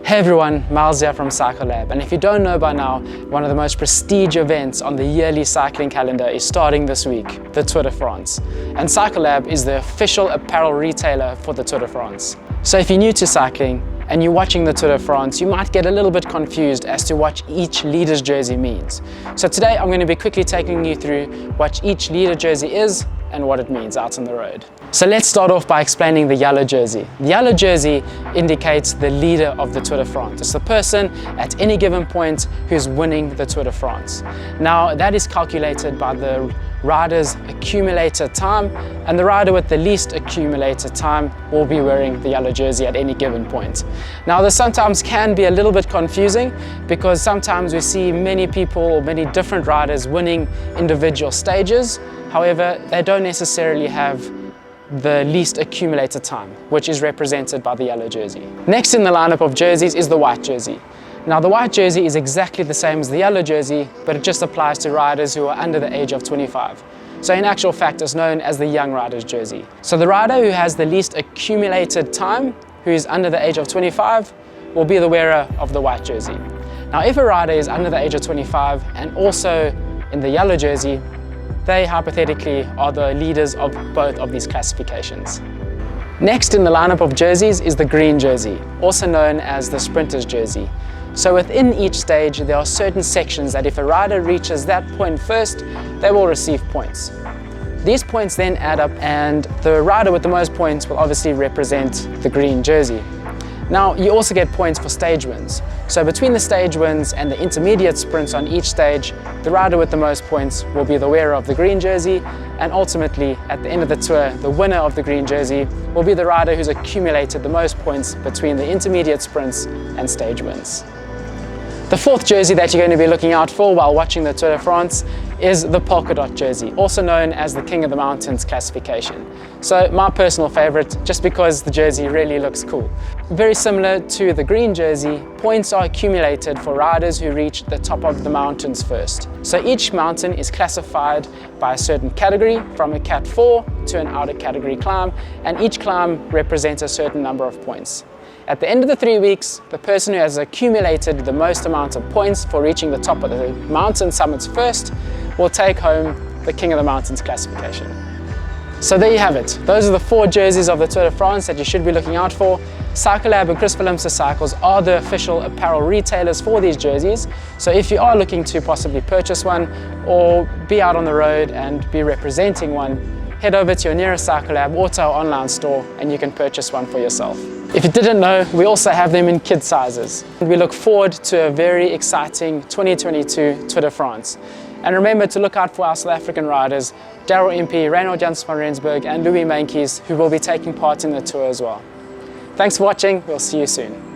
Hey everyone, Miles here from Cycle Lab, and if you don't know by now, one of the most prestige events on the yearly cycling calendar is starting this week, the Tour de France. And Cycle Lab is the official apparel retailer for the Tour de France. So if you're new to cycling and you're watching the Tour de France, you might get a little bit confused as to what each leader's jersey means. So today I'm going to be quickly taking you through what each leader jersey is and what it means out on the road. So let's start off by explaining the yellow jersey. The yellow jersey indicates the leader of the Tour de France. It's the person at any given point who's winning the Tour de France. Now that is calculated by the rider's accumulated time, and the rider with the least accumulated time will be wearing the yellow jersey at any given point. Now this sometimes can be a little bit confusing because sometimes we see many people or many different riders winning individual stages. However, they don't necessarily have the least accumulated time, which is represented by the yellow jersey. Next in the lineup of jerseys is the white jersey. Now the white jersey is exactly the same as the yellow jersey, but it just applies to riders who are under the age of 25. So in actual fact, it's known as the young rider's jersey. So the rider who has the least accumulated time, who is under the age of 25, will be the wearer of the white jersey. Now if a rider is under the age of 25 and also in the yellow jersey, they hypothetically are the leaders of both of these classifications. Next in the lineup of jerseys is the green jersey, also known as the sprinter's jersey. So within each stage, there are certain sections that if a rider reaches that point first, they will receive points. These points then add up, and the rider with the most points will obviously represent the green jersey. Now, you also get points for stage wins. So between the stage wins and the intermediate sprints on each stage, the rider with the most points will be the wearer of the green jersey, and ultimately, at the end of the tour, the winner of the green jersey will be the rider who's accumulated the most points between the intermediate sprints and stage wins. The fourth jersey that you're going to be looking out for while watching the Tour de France is the Polka Dot Jersey, also known as the King of the Mountains classification. So my personal favorite, just because the jersey really looks cool. Very similar to the green jersey, points are accumulated for riders who reach the top of the mountains first. So each mountain is classified by a certain category, from a Cat 4 to an outer category climb, and each climb represents a certain number of points. At the end of the 3 weeks, the person who has accumulated the most amount of points for reaching the top of the mountain summits first will take home the King of the Mountains classification. So there you have it. Those are the 4 jerseys of the Tour de France that you should be looking out for. Cycle Lab and Chris Willemse Cycles are the official apparel retailers for these jerseys. So if you are looking to possibly purchase one or be out on the road and be representing one, head over to your nearest Cycle Lab or to our online store and you can purchase one for yourself. If you didn't know, we also have them in kid sizes. We look forward to a very exciting 2022 Tour de France. And remember to look out for our South African riders, Daryl Impey, Reinhold Jans van Rensburg and Louis Meintjes, who will be taking part in the tour as well. Thanks for watching, we'll see you soon.